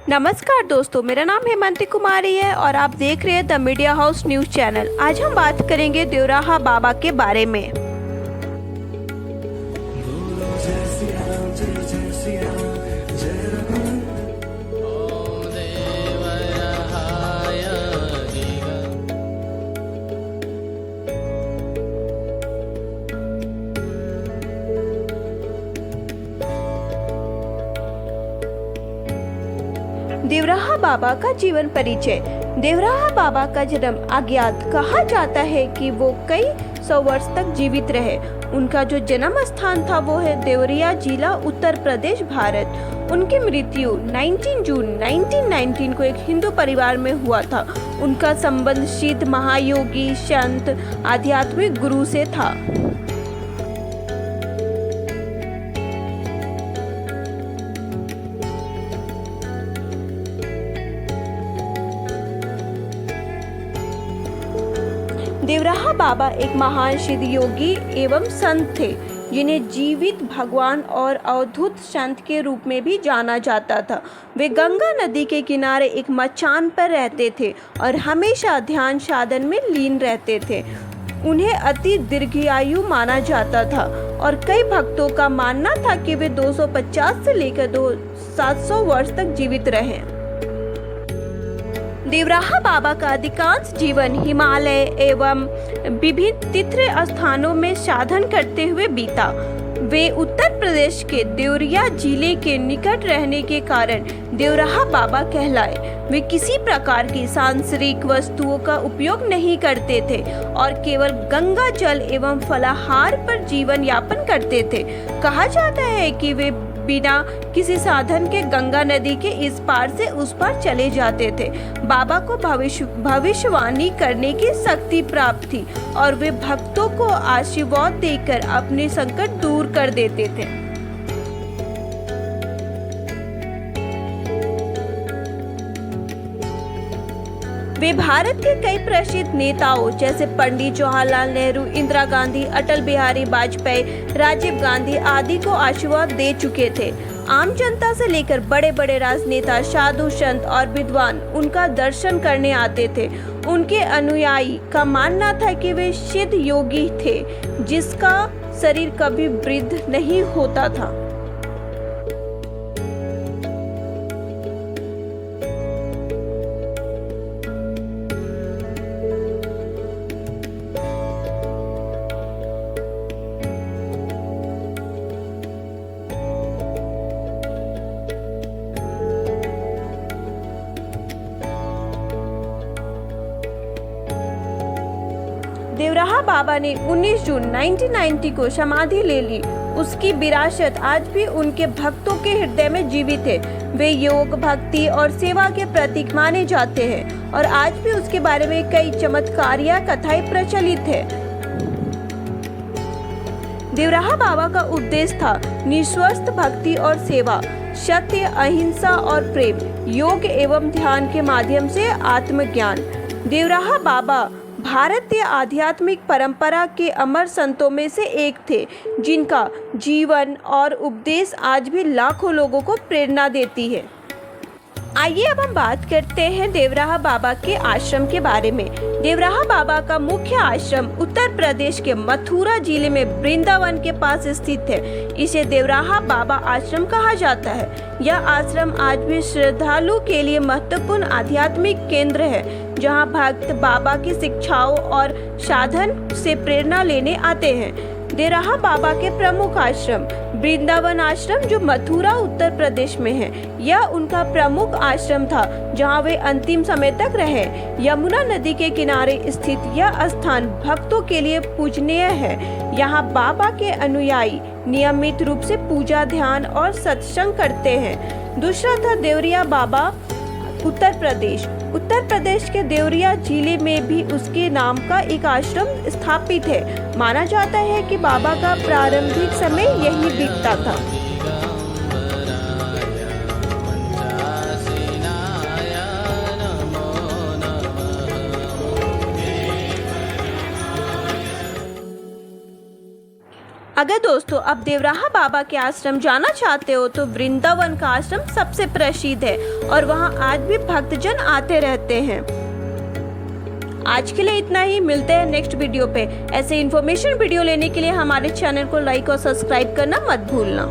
नमस्कार दोस्तों, मेरा नाम हेमंती कुमारी है और आप देख रहे हैं the media house news channel. आज हम बात करेंगे देवराहा बाबा के बारे में। देवराहा बाबा का जीवन परिचय। देवराहा बाबा का जन्म अज्ञात। कहा जाता है कि वो कई सौ वर्ष तक जीवित रहे। उनका जो जन्म स्थान था वो है देवरिया जिला, उत्तर प्रदेश, भारत। उनकी मृत्यु 19 जून 1919 को एक हिंदू परिवार में हुआ था। उनका संबंध सिद्ध महायोगी, संत, आध्यात्मिक गुरु से था। देवराहा बाबा एक महान सिद्ध योगी एवं संत थे, जिन्हें जीवित भगवान और अवधूत संत के रूप में भी जाना जाता था। वे गंगा नदी के किनारे एक मचान पर रहते थे और हमेशा ध्यान साधन में लीन रहते थे। उन्हें अति दीर्घायु माना जाता था और कई भक्तों का मानना था कि वे 250 से लेकर 700 वर्ष तक जीवित रहे। देवराहा बाबा का अधिकांश जीवन हिमालय एवं विभिन्न तीर्थ स्थानों में साधन करते हुए बीता। वे उत्तर प्रदेश के देवरिया जिले के निकट रहने के कारण देवराहा बाबा कहलाए। वे किसी प्रकार की सांसारिक वस्तुओं का उपयोग नहीं करते थे और केवल गंगा जल एवं फलाहार पर जीवन यापन करते थे। कहा जाता है कि वे बिना किसी साधन के गंगा नदी के इस पार से उस पार चले जाते थे। बाबा को भविष्यवाणी करने की शक्ति प्राप्त थी और वे भक्तों को आशीर्वाद देकर अपने संकट दूर कर देते थे। वे भारत के कई प्रसिद्ध नेताओं जैसे पंडित जवाहरलाल नेहरू, इंदिरा गांधी, अटल बिहारी वाजपेयी, राजीव गांधी आदि को आशीर्वाद दे चुके थे। आम जनता से लेकर बड़े बड़े राजनेता, साधु, संत और विद्वान उनका दर्शन करने आते थे। उनके अनुयायी का मानना था कि वे सिद्ध योगी थे, जिसका शरीर कभी वृद्ध नहीं होता था। देवराहा बाबा ने 19 जून 1990 को समाधि ले ली। उसकी विरासत आज भी उनके भक्तों के हृदय में जीवित है। वे योग, भक्ति और सेवा के प्रतीक माने जाते हैं और आज भी उसके बारे में कई चमत्कारिया कथाएं प्रचलित है। देवराहा बाबा का उपदेश था निस्वार्थ भक्ति और सेवा, सत्य, अहिंसा और प्रेम, योग एवं ध्यान के माध्यम से आत्मज्ञान। देवराहा बाबा भारतीय आध्यात्मिक परंपरा के अमर संतों में से एक थे, जिनका जीवन और उपदेश आज भी लाखों लोगों को प्रेरणा देती है। आइए अब हम बात करते हैं देवराहा बाबा के आश्रम के बारे में। देवराहा बाबा का मुख्य आश्रम उत्तर प्रदेश के मथुरा जिले में वृंदावन के पास स्थित है। इसे देवराहा बाबा आश्रम कहा जाता है। यह आश्रम आज भी श्रद्धालु के लिए महत्वपूर्ण आध्यात्मिक केंद्र है, जहां भक्त बाबा की शिक्षाओं और साधन से प्रेरणा लेने आते हैं। देवराहा बाबा के प्रमुख आश्रम वृंदावन आश्रम, जो मथुरा उत्तर प्रदेश में है, यह उनका प्रमुख आश्रम था, जहां वे अंतिम समय तक रहे। यमुना नदी के किनारे स्थित यह स्थान भक्तों के लिए पूजनीय है। यहाँ बाबा के अनुयायी नियमित रूप से पूजा, ध्यान और सत्संग करते हैं। दूसरा था देवरिया बाबा, उत्तर प्रदेश। उत्तर प्रदेश के देवरिया जिले में भी उसके नाम का एक आश्रम स्थापित है। माना जाता है कि बाबा का प्रारंभिक समय यही बीतता था। अगर दोस्तों आप देवराहा बाबा के आश्रम जाना चाहते हो तो वृंदावन का आश्रम सबसे प्रसिद्ध है और वहां आज भी भक्तजन आते रहते हैं। आज के लिए इतना ही, मिलते हैं नेक्स्ट वीडियो पे। ऐसे इन्फॉर्मेशन वीडियो लेने के लिए हमारे चैनल को लाइक और सब्सक्राइब करना मत भूलना।